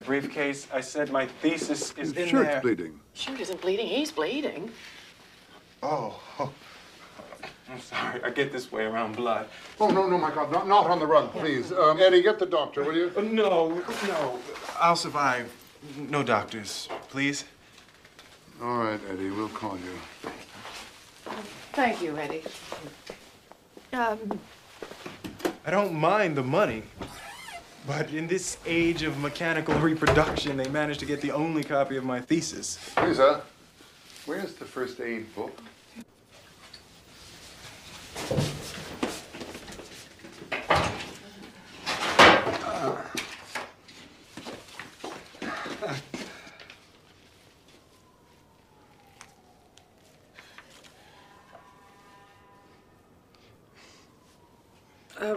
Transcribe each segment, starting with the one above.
Briefcase, I said my thesis is in Shirt's there. bleeding. Shirt isn't bleeding, he's bleeding. Oh, I'm sorry. I get this way around blood. Oh, no, my God. Not on the run, please. Eddie, get the doctor, will you? No. I'll survive. No doctors, please. All right, Eddie, we'll call you. Thank you, Eddie. I don't mind the money. But in this age of mechanical reproduction, they managed to get the only copy of my thesis. Lisa, where's the first aid book?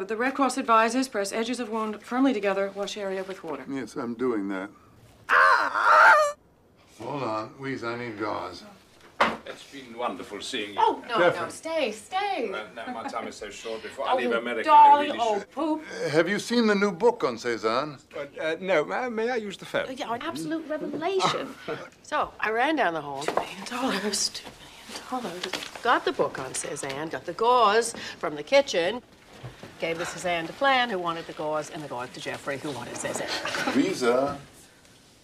The Red Cross advises press edges of wound firmly together, wash area with water. Yes, I'm doing that. Hold on, Louise, I need gauze. It's been wonderful seeing you. Oh, no, stay. No, my time is so short before I leave America. Darling, I really should. poop. Have you seen the new book on Cézanne? No, may I use the phone? Yeah, an absolute revelation. So, I ran down the hall. $2 million, $2 million. Got the book on Cézanne, got the gauze from the kitchen. Gave the Cézanne to Flan, who wanted the gauze, and the gauze to Jeffrey, who wanted Cézanne. Lisa.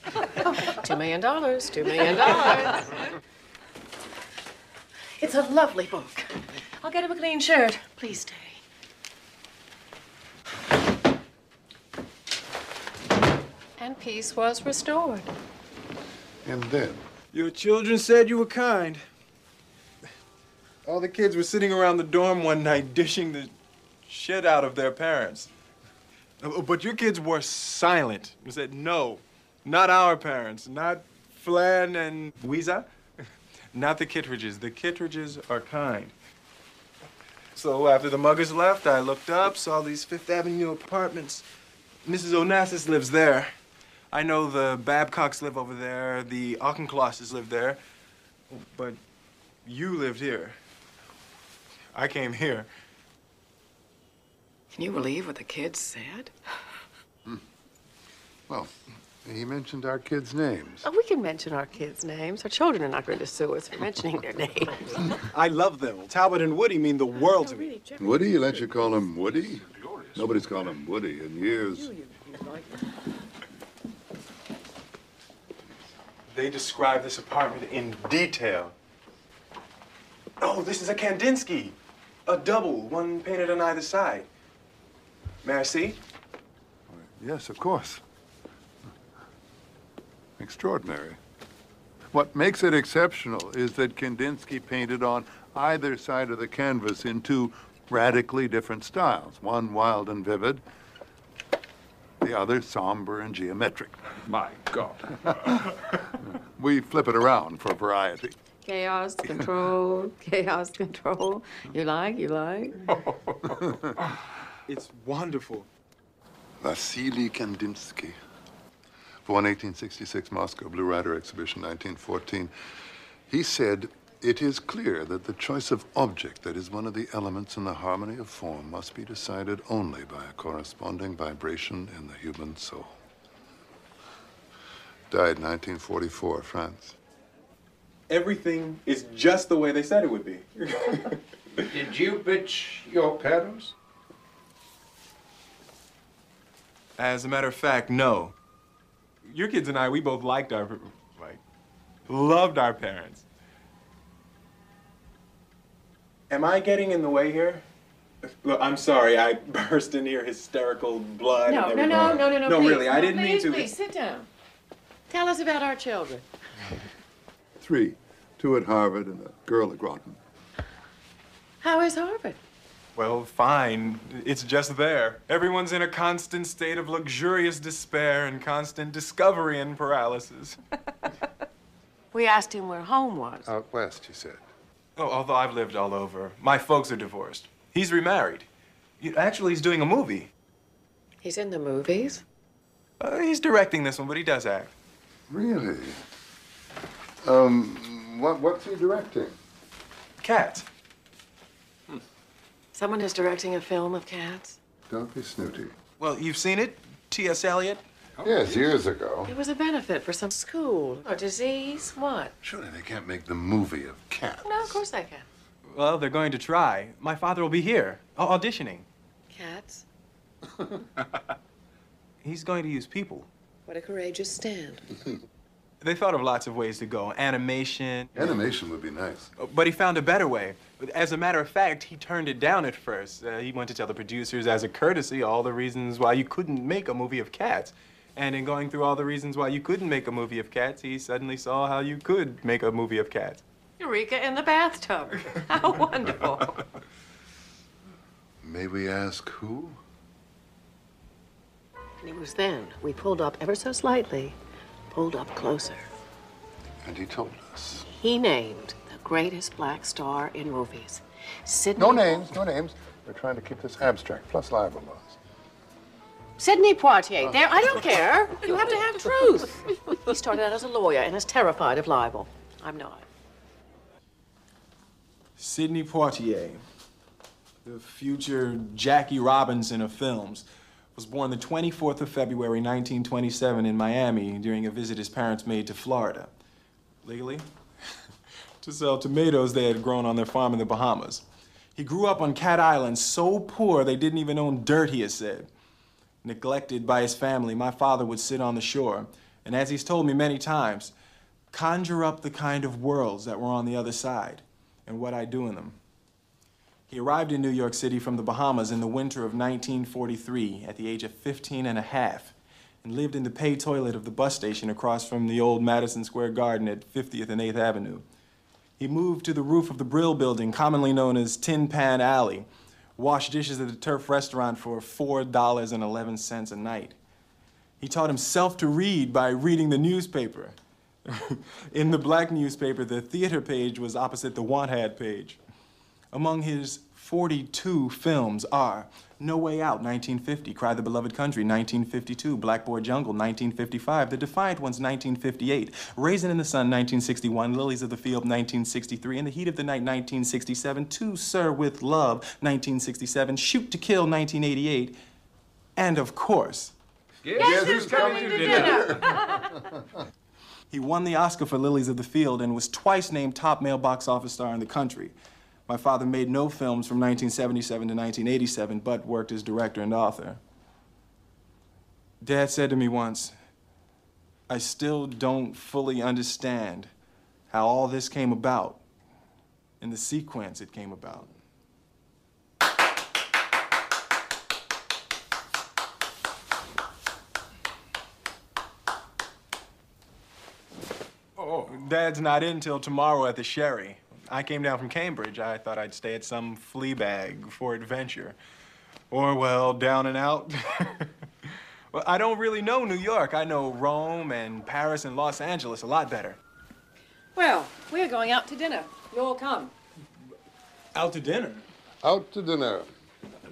$2 million, $2 million. It's a lovely book. I'll get him a clean shirt. Please stay. And peace was restored. And then? Your children said you were kind. All the kids were sitting around the dorm one night dishing the shit out of their parents. But your kids were silent. You said, no, not our parents, not Flan and Louisa, not the Kittredges. The Kittredges are kind. So after the Muggers left, I looked up, saw these Fifth Avenue apartments. Mrs. Onassis lives there. I know the Babcocks live over there, the Auchinclosses live there, but you lived here. I came here. Can you believe what the kids said? Well, he mentioned our kids' names. Oh, we can mention our kids' names. Our children are not going to sue us for mentioning their names. I love them. Talbot and Woody mean the world to me. Woody? You let you call him Woody? Nobody's called him Woody in years. They describe this apartment in detail. Oh, this is a Kandinsky. A double, one painted on either side. May I see? Yes, of course. Extraordinary. What makes it exceptional is that Kandinsky painted on either side of the canvas in two radically different styles. One wild and vivid, the other somber and geometric. My God. We flip it around for variety. Chaos, control, chaos, control. You like? It's wonderful. Vasily Kandinsky. Born 1866, Moscow, Blue Rider Exhibition, 1914. He said, "It is clear that the choice of object that is one of the elements in the harmony of form must be decided only by a corresponding vibration in the human soul." Died 1944, France. Everything is just the way they said it would be. Did you bitch your parents? As a matter of fact, no. Your kids and I, we both liked loved our parents. Am I getting in the way here? Look, I'm sorry, I burst in here hysterical blood. No, and no, everything. No, please. really, I didn't mean to. Please, sit down. Tell us about our children. 3, 2 at Harvard and a girl at Groton. How is Harvard? Well, fine. It's just there. Everyone's in a constant state of luxurious despair and constant discovery and paralysis. We asked him where home was. Out west, he said. Oh, although I've lived all over. My folks are divorced. He's remarried. Actually, he's doing a movie. He's in the movies? He's directing this one, but he does act. Really? What's he directing? Cats. Someone is directing a film of cats? Don't be snooty. Well, you've seen it? T.S. Eliot? Yes, years ago. It was a benefit for some school or disease. What? Surely they can't make the movie of cats. No, of course they can. Well, they're going to try. My father will be here, auditioning. Cats? He's going to use people. What a courageous stand. They thought of lots of ways to go. Animation. Animation would be nice. But he found a better way. As a matter of fact, he turned it down at first. He went to tell the producers as a courtesy all the reasons why you couldn't make a movie of cats. And in going through all the reasons why you couldn't make a movie of cats, he suddenly saw how you could make a movie of cats. Eureka in the bathtub. How wonderful. May we ask who? And it was then we pulled up ever so slightly, pulled up closer. And he told us. He named the greatest black star in movies, Sidney. No names, no names. We're trying to keep this abstract, plus libel laws. Sidney Poitier. There, I don't care. You have to have truth. He started out as a lawyer and is terrified of libel. I'm not. Sidney Poitier, the future Jackie Robinson of films, was born the 24th of February, 1927 in Miami during a visit his parents made to Florida. Legally? To sell tomatoes they had grown on their farm in the Bahamas. He grew up on Cat Island, so poor they didn't even own dirt, he has said. Neglected by his family, my father would sit on the shore, and as he's told me many times, conjure up the kind of worlds that were on the other side and what I do in them. He arrived in New York City from the Bahamas in the winter of 1943 at the age of 15 and a half and lived in the pay toilet of the bus station across from the old Madison Square Garden at 50th and 8th Avenue. He moved to the roof of the Brill Building, commonly known as Tin Pan Alley, washed dishes at the Turf restaurant for $4.11 a night. He taught himself to read by reading the newspaper. In the black newspaper, the theater page was opposite the want ad page. Among his 42 films are No Way Out, 1950, Cry the Beloved Country, 1952, Blackboard Jungle, 1955, The Defiant Ones, 1958, Raisin in the Sun, 1961, Lilies of the Field, 1963, In the Heat of the Night, 1967, To Sir with Love, 1967, Shoot to Kill, 1988, and of course, Guess who's coming to dinner? he won the Oscar for Lilies of the Field and was twice named top male box office star in the country. My father made no films from 1977 to 1987, but worked as director and author. Dad said to me once, I still don't fully understand how all this came about and the sequence it came about. Oh, Dad's not in till tomorrow at the Sherry. I came down from Cambridge. I thought I'd stay at some flea bag for adventure. Or, well, down and out. Well, I don't really know New York. I know Rome and Paris and Los Angeles a lot better. Well, we're going out to dinner. You'll come. Out to dinner? Out to dinner.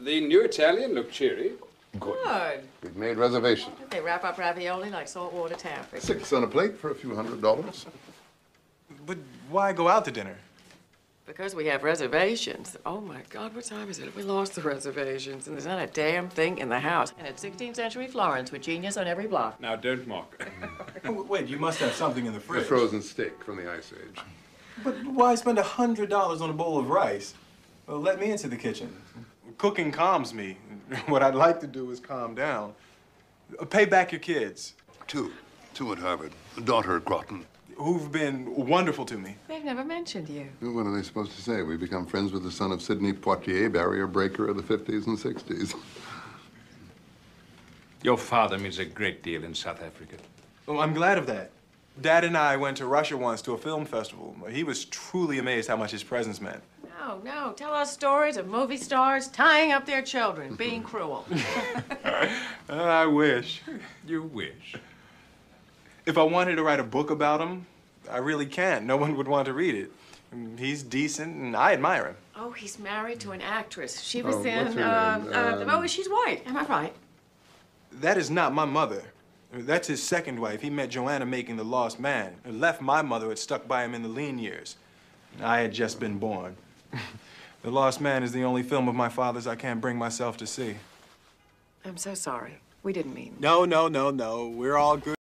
The new Italian looked cheery. Good. We've made reservations. They wrap up ravioli like saltwater taffy. 6 on a plate for a few $100s. But why go out to dinner? Because we have reservations. Oh, my God, what time is it? We lost the reservations, and there's not a damn thing in the house. And it's 16th century Florence with genius on every block. Now, don't mock. Wait, you must have something in the A fridge. frozen steak from the Ice Age. But why spend $100 on a bowl of rice? Well, let me into the kitchen. Cooking calms me. What I'd like to do is calm down. Pay back your kids. Two at Harvard. A daughter at Groton. Who've been wonderful to me. They've never mentioned you. What are they supposed to say? We become friends with the son of Sidney Poitier, barrier breaker of the 50s and 60s. Your father means a great deal in South Africa. Well, I'm glad of that. Dad and I went to Russia once to a film festival. He was truly amazed how much his presence meant. No, tell us stories of movie stars tying up their children, being cruel. I wish. You wish. If I wanted to write a book about him, I really can. No one would want to read it. He's decent, and I admire him. Oh, he's married to an actress. She was Oh, in, what's her name? oh, she's white. Am I right? That is not my mother. That's his second wife. He met Joanna making The Lost Man. It left my mother had stuck by him in the lean years. I had just been born. The Lost Man is the only film of my father's I can't bring myself to see. I'm so sorry. We didn't mean. No, no, no, no. We're all good.